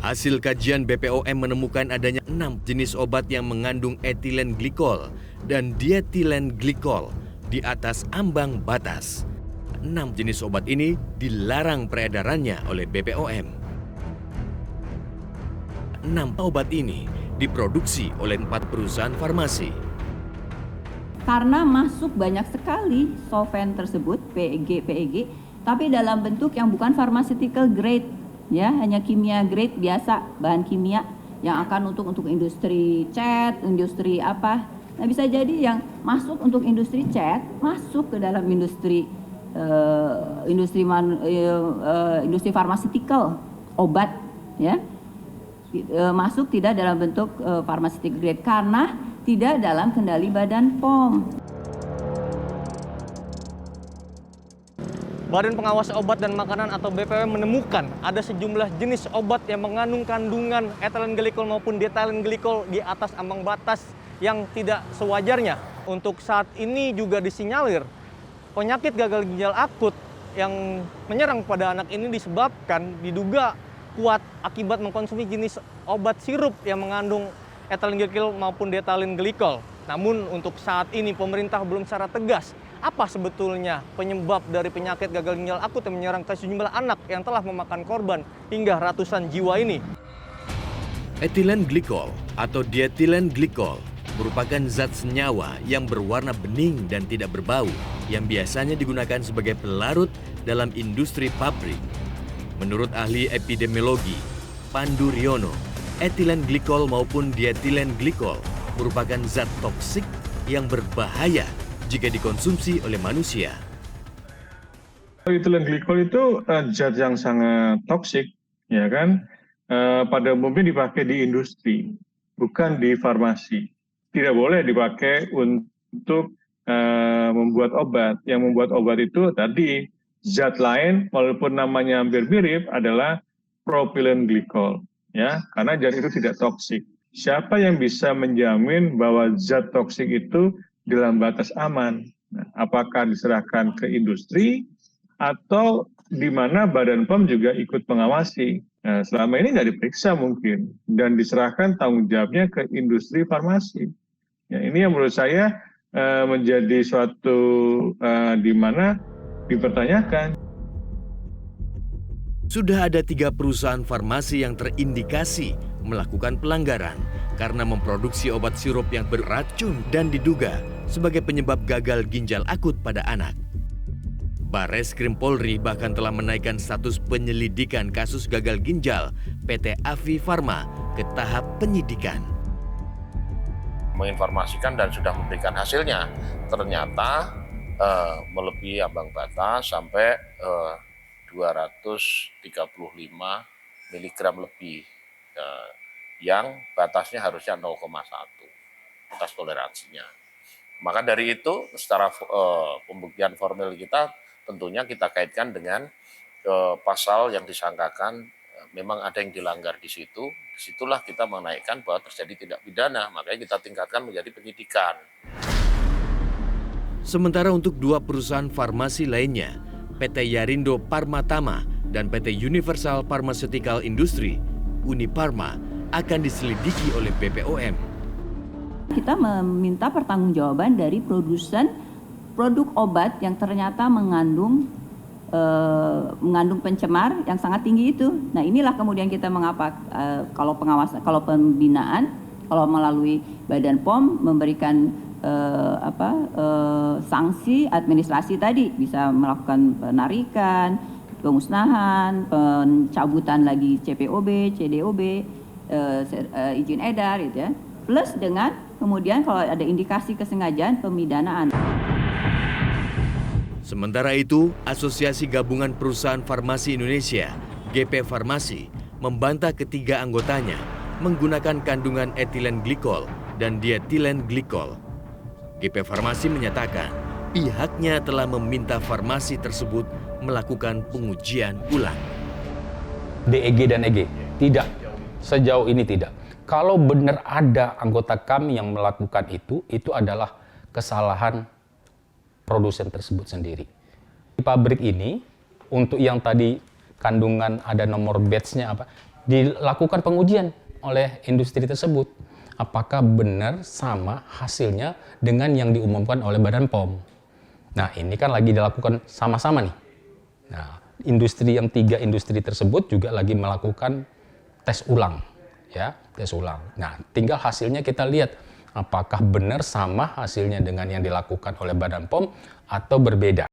Hasil kajian BPOM menemukan adanya 6 jenis obat yang mengandung etilen glikol dan dietilen glikol di atas ambang batas. 6 jenis obat ini dilarang peredarannya oleh BPOM. 6 obat ini diproduksi oleh 4 perusahaan farmasi. Karena masuk banyak sekali solvent tersebut, PEG, tapi dalam bentuk yang bukan pharmaceutical grade, ya, hanya kimia grade biasa, bahan kimia yang akan untuk industri cat, industri apa. Nah, bisa jadi yang masuk untuk industri cat masuk ke dalam industri pharmaceutical, obat, ya. Masuk tidak dalam bentuk pharmaceutical grade karena tidak dalam kendali Badan POM. Badan Pengawas Obat dan Makanan atau BPOM menemukan ada sejumlah jenis obat yang mengandung kandungan etilen glikol maupun dietilen glikol di atas ambang batas yang tidak sewajarnya. Untuk saat ini juga disinyalir penyakit gagal ginjal akut yang menyerang pada anak ini disebabkan diduga kuat akibat mengkonsumsi jenis obat sirup yang mengandung etilen glikol maupun dietilen glikol. Namun untuk saat ini pemerintah belum secara tegas apa sebetulnya penyebab dari penyakit gagal ginjal akut yang menyerang ke sejumlah anak yang telah memakan korban hingga ratusan jiwa ini. Etilen glikol atau dietilen glikol merupakan zat senyawa yang berwarna bening dan tidak berbau yang biasanya digunakan sebagai pelarut dalam industri pabrik. Menurut ahli epidemiologi Pandu Riono, etilen glikol maupun dietilen glikol merupakan zat toksik yang berbahaya jika dikonsumsi oleh manusia. Etilen glikol itu zat yang sangat toksik, ya kan? Pada umumnya dipakai di industri, bukan di farmasi. Tidak boleh dipakai untuk membuat obat. Yang membuat obat itu tadi zat lain, walaupun namanya hampir mirip, adalah propilen glikol, ya, karena zat itu tidak toksik. Siapa yang bisa menjamin bahwa zat toksik itu dalam batas aman? Nah, apakah diserahkan ke industri atau di mana Badan POM juga ikut mengawasi? Nah, selama ini nggak diperiksa mungkin dan diserahkan tanggung jawabnya ke industri farmasi. Ya, ini yang menurut saya menjadi suatu di mana dipertanyakan. Sudah ada 3 perusahaan farmasi yang terindikasi melakukan pelanggaran karena memproduksi obat sirup yang beracun dan diduga sebagai penyebab gagal ginjal akut pada anak. Barreskrim Polri bahkan telah menaikkan status penyelidikan kasus gagal ginjal PT Avi Farma ke tahap penyidikan. Menginformasikan dan sudah memberikan hasilnya, ternyata melebihi ambang batas sampai 235 mg lebih, yang batasnya harusnya 0,1 batas toleransinya. Maka dari itu secara pembuktian formil kita tentunya kita kaitkan dengan pasal yang disangkakan memang ada yang dilanggar di situ. Disitulah kita menaikkan bahwa terjadi tindak pidana, makanya kita tingkatkan menjadi penyidikan. Sementara untuk 2 perusahaan farmasi lainnya, PT Yarindo Parmatama dan PT Universal Pharmaceutical Industry, Uniparma, akan diselidiki oleh BPOM. Kita meminta pertanggungjawaban dari produsen produk obat yang ternyata mengandung pencemar yang sangat tinggi itu. Nah, inilah kemudian kita mengapa kalau pengawasan, kalau pembinaan, kalau melalui Badan POM memberikan sanksi administrasi tadi, bisa melakukan penarikan, pemusnahan, pencabutan lagi CPOB, CDOB, izin edar gitu ya. Plus dengan kemudian kalau ada indikasi kesengajaan pemidanaan. Sementara itu, Asosiasi Gabungan Perusahaan Farmasi Indonesia, GP Farmasi, membantah ketiga anggotanya menggunakan kandungan etilen glikol dan dietilen glikol. GP Farmasi menyatakan pihaknya telah meminta farmasi tersebut melakukan pengujian ulang. DEG dan EG, tidak. Sejauh ini tidak. Kalau benar ada anggota kami yang melakukan itu adalah kesalahan produsen tersebut sendiri. Di pabrik ini, untuk yang tadi kandungan ada nomor batch-nya apa, dilakukan pengujian oleh industri tersebut. Apakah benar sama hasilnya dengan yang diumumkan oleh Badan POM. Nah, ini kan lagi dilakukan sama-sama nih. Nah, yang 3 industri tersebut juga lagi melakukan tes ulang, ya, tes ulang. Nah, tinggal hasilnya kita lihat apakah benar sama hasilnya dengan yang dilakukan oleh Badan POM atau berbeda.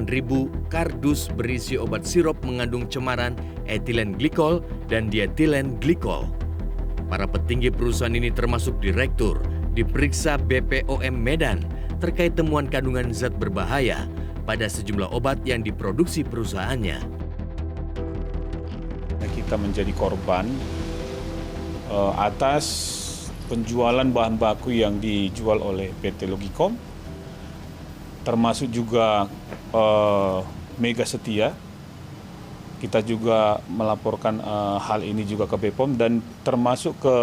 Ribu kardus berisi obat sirup mengandung cemaran etilen glikol dan dietilen glikol. Para petinggi perusahaan ini termasuk direktur diperiksa BPOM Medan terkait temuan kandungan zat berbahaya pada sejumlah obat yang diproduksi perusahaannya. Kita menjadi korban atas penjualan bahan baku yang dijual oleh PT Logicom, termasuk juga Mega Setia. Kita juga melaporkan hal ini juga ke BPOM dan termasuk ke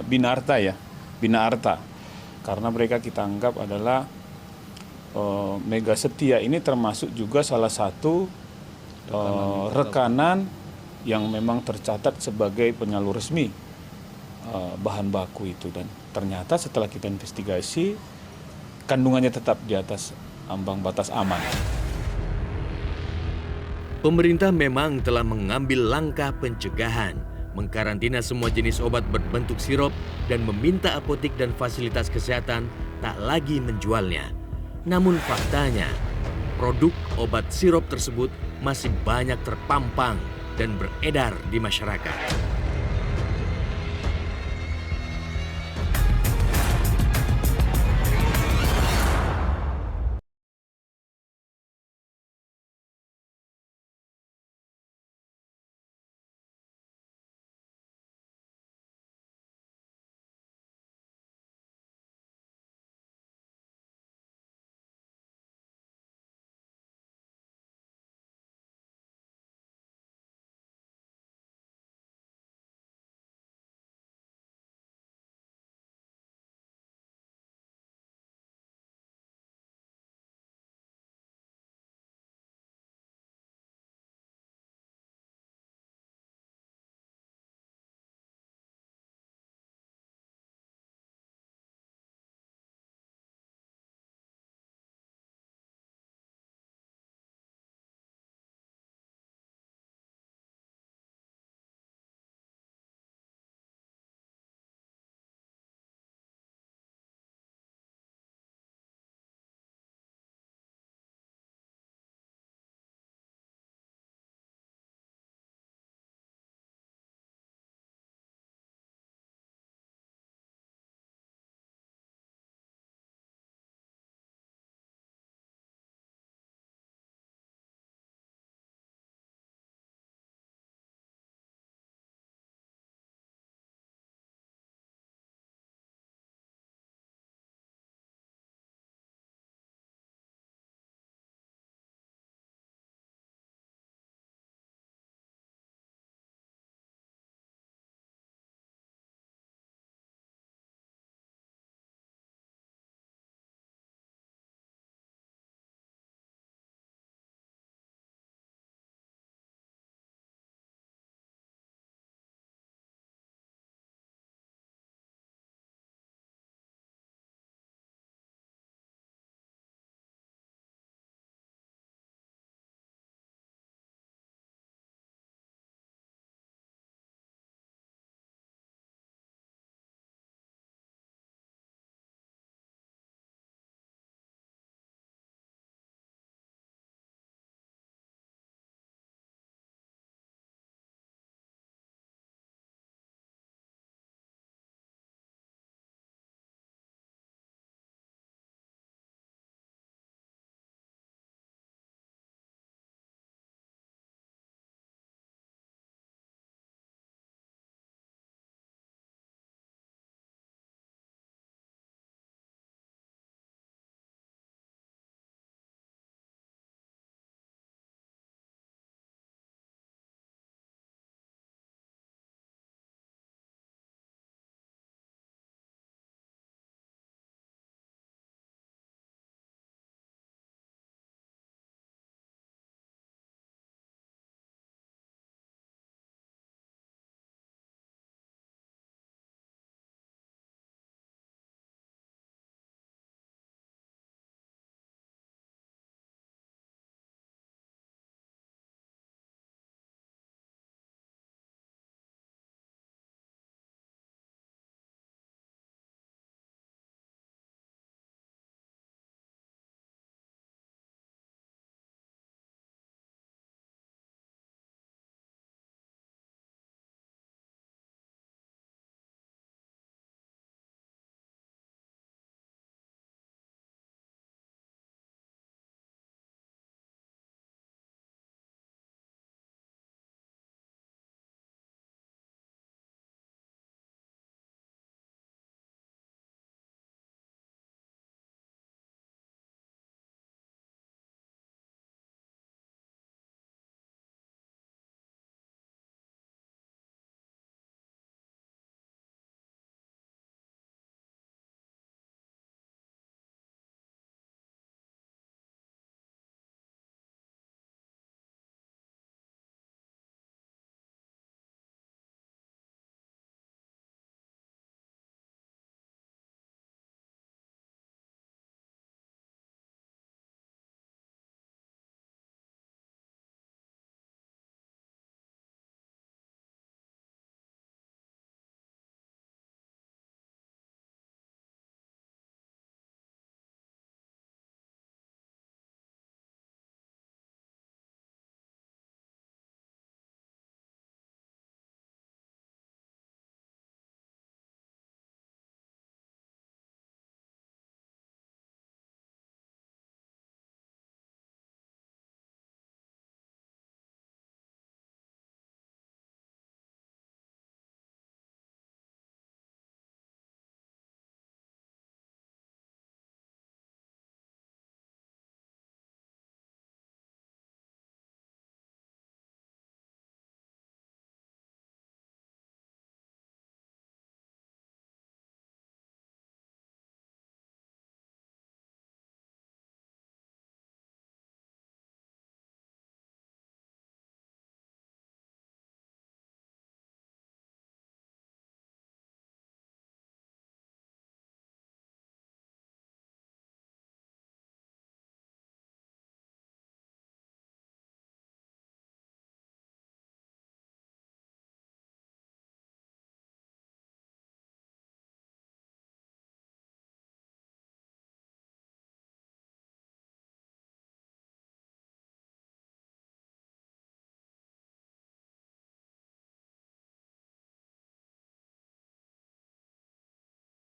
Binarta ya, Binarta. Karena mereka kita anggap adalah Mega Setia ini termasuk juga salah satu rekanan yang memang tercatat sebagai penyalur resmi bahan baku itu, dan ternyata setelah kita investigasi kandungannya tetap di atas ambang batas aman. Pemerintah memang telah mengambil langkah pencegahan, mengkarantina semua jenis obat berbentuk sirup dan meminta apotek dan fasilitas kesehatan tak lagi menjualnya. Namun faktanya, produk obat sirup tersebut masih banyak terpampang dan beredar di masyarakat.